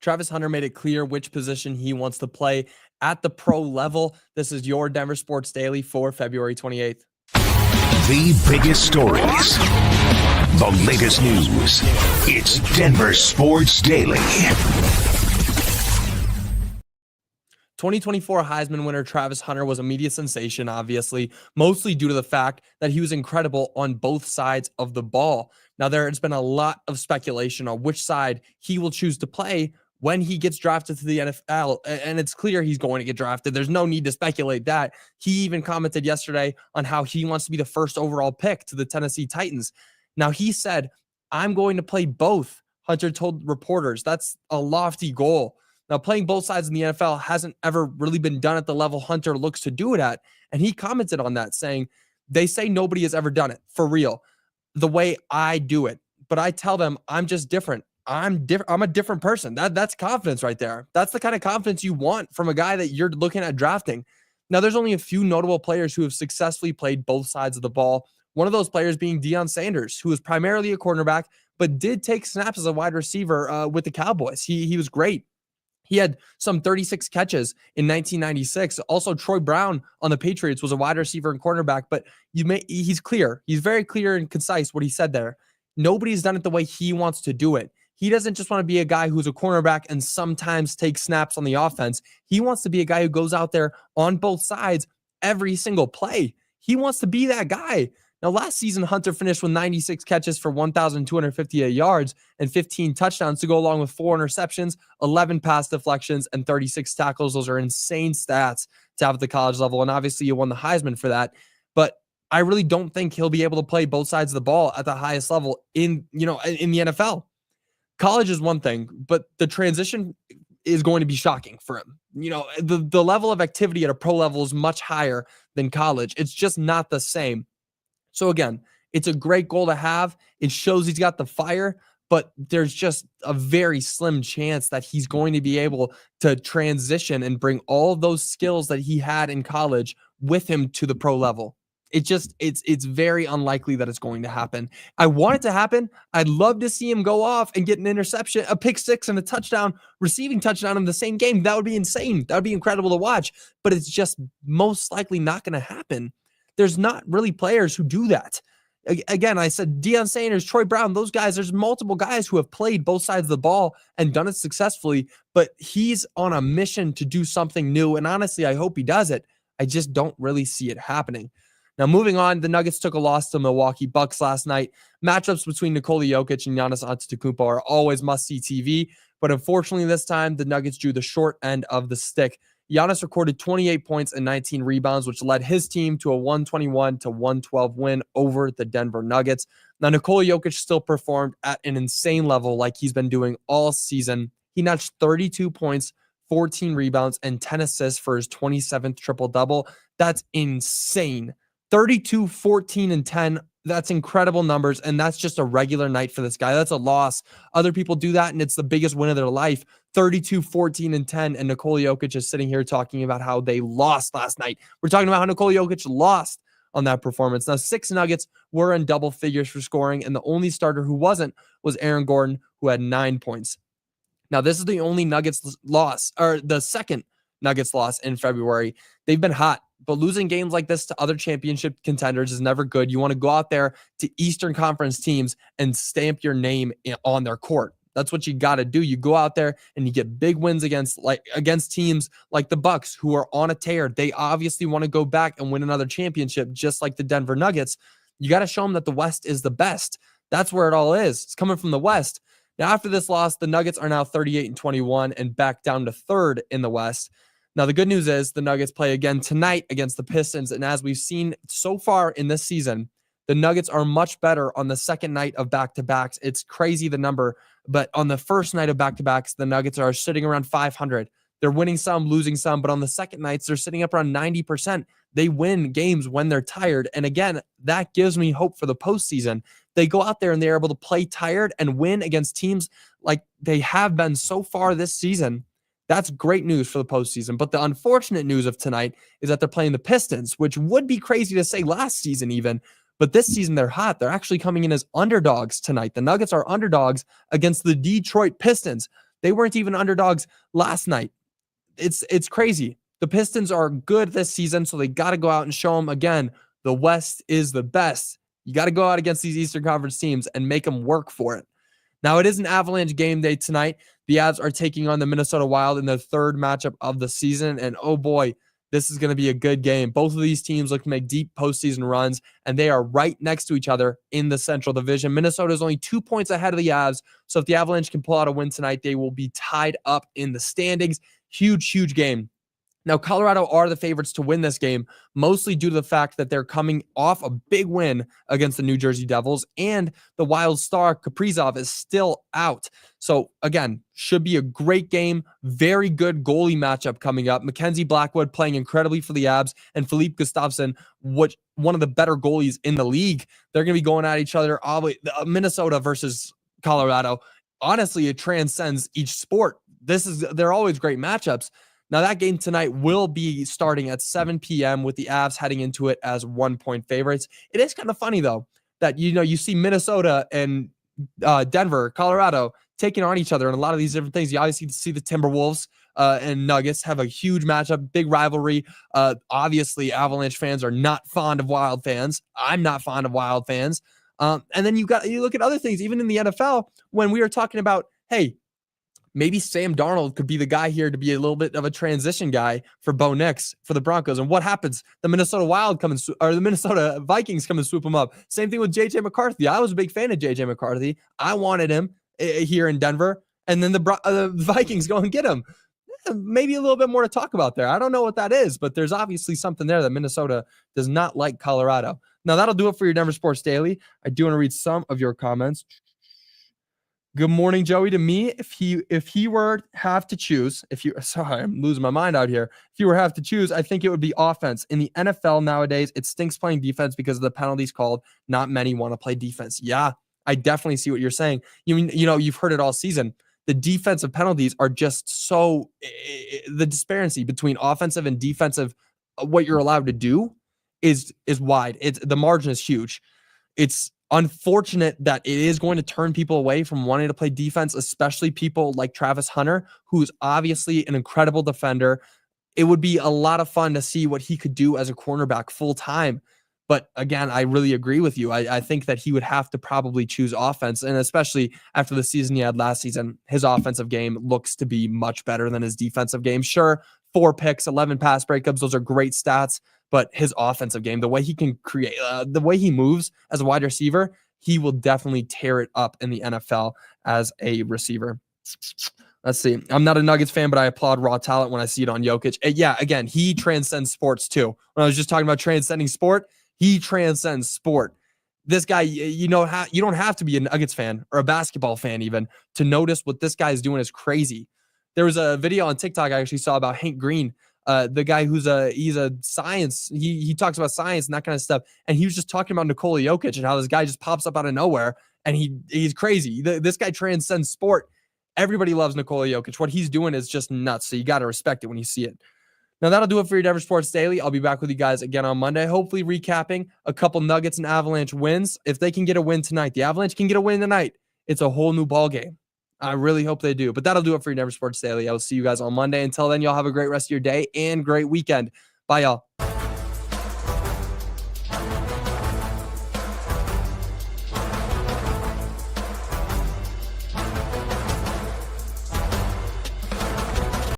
Travis Hunter made it clear which position he wants to play at the pro level. This is your Denver Sports Daily for February 28th. The biggest stories, the latest news. It's Denver Sports Daily. 2024 Heisman winner Travis Hunter was a media sensation, obviously, mostly due to the fact that he was incredible on both sides of the ball. Now, there has been a lot of speculation on which side he will choose to play when he gets drafted to the NFL, and it's clear he's going to get drafted. There's no need to speculate that. He even commented yesterday on how he wants to be the first overall pick to the Tennessee Titans. Now, he said, "I'm going to play both," Hunter told reporters. That's a lofty goal. Now, playing both sides in the NFL hasn't ever really been done at the level Hunter looks to do it at. And he commented on that, saying, "They say nobody has ever done it, for real, the way I do it. But I tell them I'm just different. I'm a different person." That's confidence right there. That's the kind of confidence you want from a guy that you're looking at drafting. Now, there's only a few notable players who have successfully played both sides of the ball. One of those players being Deion Sanders, who was primarily a cornerback, but did take snaps as a wide receiver with the Cowboys. He was great. He had some 36 catches in 1996. Also, Troy Brown on the Patriots was a wide receiver and cornerback, but he's clear. He's very clear and concise what he said there. Nobody's done it the way he wants to do it. He doesn't just want to be a guy who's a cornerback and sometimes takes snaps on the offense. He wants to be a guy who goes out there on both sides every single play. He wants to be that guy. Now, last season, Hunter finished with 96 catches for 1,258 yards and 15 touchdowns to go along with 4 interceptions, 11 pass deflections, and 36 tackles. Those are insane stats to have at the college level, and obviously you won the Heisman for that. But I really don't think he'll be able to play both sides of the ball at the highest level in the NFL. College is one thing, but the transition is going to be shocking for him. The level of activity at a pro level is much higher than college. It's just not the same. So again, it's a great goal to have. It shows he's got the fire, but there's just a very slim chance that he's going to be able to transition and bring all of those skills that he had in college with him to the pro level. It's very unlikely that it's going to happen. I want it to happen. I'd love to see him go off and get an interception, a pick six, and a touchdown, receiving touchdown in the same game. That would be insane. That would be incredible to watch, but it's just most likely not going to happen. There's not really players who do that. Again, I said Deion Sanders, Troy Brown, those guys, there's multiple guys who have played both sides of the ball and done it successfully, but he's on a mission to do something new, and honestly, I hope he does it. I just don't really see it happening. Now, moving on, the Nuggets took a loss to Milwaukee Bucks last night. Matchups between Nikola Jokic and Giannis Antetokounmpo are always must-see TV, but unfortunately this time, the Nuggets drew the short end of the stick. Giannis recorded 28 points and 19 rebounds, which led his team to a 121-112 win over the Denver Nuggets. Now, Nikola Jokic still performed at an insane level like he's been doing all season. He notched 32 points, 14 rebounds, and 10 assists for his 27th triple-double. That's insane. 32, 14, and 10. That's incredible numbers, and that's just a regular night for this guy. That's a loss. Other people do that, and it's the biggest win of their life. 32, 14, and 10, and Nikola Jokic is sitting here talking about how they lost last night. We're talking about how Nikola Jokic lost on that performance. Now, 6 Nuggets were in double figures for scoring, and the only starter who wasn't was Aaron Gordon, who had 9 points. Now, this is the only Nuggets loss, or the second Nuggets loss in February. They've been hot, but losing games like this to other championship contenders is never good. You want to go out there to Eastern Conference teams and stamp your name on their court. That's what you got to do. You go out there and you get big wins against teams like the Bucks, who are on a tear. They obviously want to go back and win another championship, just like the Denver Nuggets. You got to show them that the West is the best. That's where it all is. It's coming from the West. Now, after this loss, the Nuggets are now 38-21 and back down to 3rd in the West. Now, the good news is the Nuggets play again tonight against the Pistons. And as we've seen so far in this season, the Nuggets are much better on the second night of back-to-backs. It's crazy, the number. But on the first night of back-to-backs, the Nuggets are sitting around 500. They're winning some, losing some. But on the second nights, they're sitting up around 90%. They win games when they're tired. And again, that gives me hope for the postseason. They go out there and they're able to play tired and win against teams like they have been so far this season. That's great news for the postseason. But the unfortunate news of tonight is that they're playing the Pistons, which would be crazy to say last season even. But this season, they're hot. They're actually coming in as underdogs tonight. The Nuggets are underdogs against the Detroit Pistons. They weren't even underdogs last night. It's crazy. The Pistons are good this season, so they got to go out and show them again. The West is the best. You got to go out against these Eastern Conference teams and make them work for it. Now, it is an Avalanche game day tonight. The Avs are taking on the Minnesota Wild in their third matchup of the season, and oh boy, this is going to be a good game. Both of these teams look to make deep postseason runs, and they are right next to each other in the Central Division. Minnesota is only 2 points ahead of the Avs, so if the Avalanche can pull out a win tonight, they will be tied up in the standings. Huge game. Now, Colorado are the favorites to win this game, mostly due to the fact that they're coming off a big win against the New Jersey Devils, and the Wild star Kaprizov is still out. So, again, should be a great game. Very good goalie matchup coming up. Mackenzie Blackwood playing incredibly for the Avs, and Philippe Gustafsson, one of the better goalies in the league. They're going to be going at each other. Minnesota versus Colorado. Honestly, it transcends each sport. They're always great matchups. Now, that game tonight will be starting at 7 p.m. with the Avs heading into it as 1-point favorites. It is kind of funny, though, that, you see Minnesota and Denver, Colorado taking on each other in a lot of these different things. You obviously see the Timberwolves and Nuggets have a huge matchup, big rivalry. Obviously, Avalanche fans are not fond of Wild fans. I'm not fond of Wild fans. And then you look at other things, even in the NFL, when we are talking about, hey, maybe Sam Darnold could be the guy here to be a little bit of a transition guy for Bo Nix for the Broncos. And what happens? The Minnesota the Minnesota Vikings come and swoop him up. Same thing with JJ McCarthy. I was a big fan of JJ McCarthy. I wanted him here in Denver, and then the Vikings go and get him. Maybe a little bit more to talk about there. I don't know what that is, but there's obviously something there that Minnesota does not like Colorado. Now, that'll do it for your Denver Sports Daily. I do want to read some of your comments. Good morning, Joey. To me, if he were have to choose, sorry, I'm losing my mind out here. If you were have to choose, I think it would be offense. In the NFL nowadays, it stinks playing defense because of the penalties called. Not many want to play defense. Yeah, I definitely see what you're saying. You've heard it all season. The defensive penalties are just so the disparity between offensive and defensive, what you're allowed to do is wide. The margin is huge. It's unfortunate that it is going to turn people away from wanting to play defense, especially people like Travis Hunter, who's obviously an incredible defender. It would be a lot of fun to see what he could do as a cornerback full time. But again, I really agree with you. I think that he would have to probably choose offense. And especially after the season he had last season, his offensive game looks to be much better than his defensive game. Sure, 4 picks, 11 pass breakups, those are great stats. But his offensive game, the way he can create, the way he moves as a wide receiver, he will definitely tear it up in the NFL as a receiver. Let's see. I'm not a Nuggets fan, but I applaud raw talent when I see it on Jokic. And yeah, again, he transcends sports too. When I was just talking about transcending sport, he transcends sport. This guy, you don't have to be a Nuggets fan or a basketball fan even to notice what this guy is doing is crazy. There was a video on TikTok I actually saw about Hank Green. The guy he's a science, he talks about science and that kind of stuff. And he was just talking about Nikola Jokic and how this guy just pops up out of nowhere and he's crazy. This guy transcends sport. Everybody loves Nikola Jokic. What he's doing is just nuts. So you got to respect it when you see it. Now that'll do it for your Denver Sports Daily. I'll be back with you guys again on Monday, hopefully recapping a couple Nuggets and Avalanche wins. If they can get a win tonight, the Avalanche can get a win tonight, it's a whole new ball game. I really hope they do. But that'll do it for your Denver Sports Daily. I will see you guys on Monday. Until then, y'all have a great rest of your day and great weekend. Bye, y'all.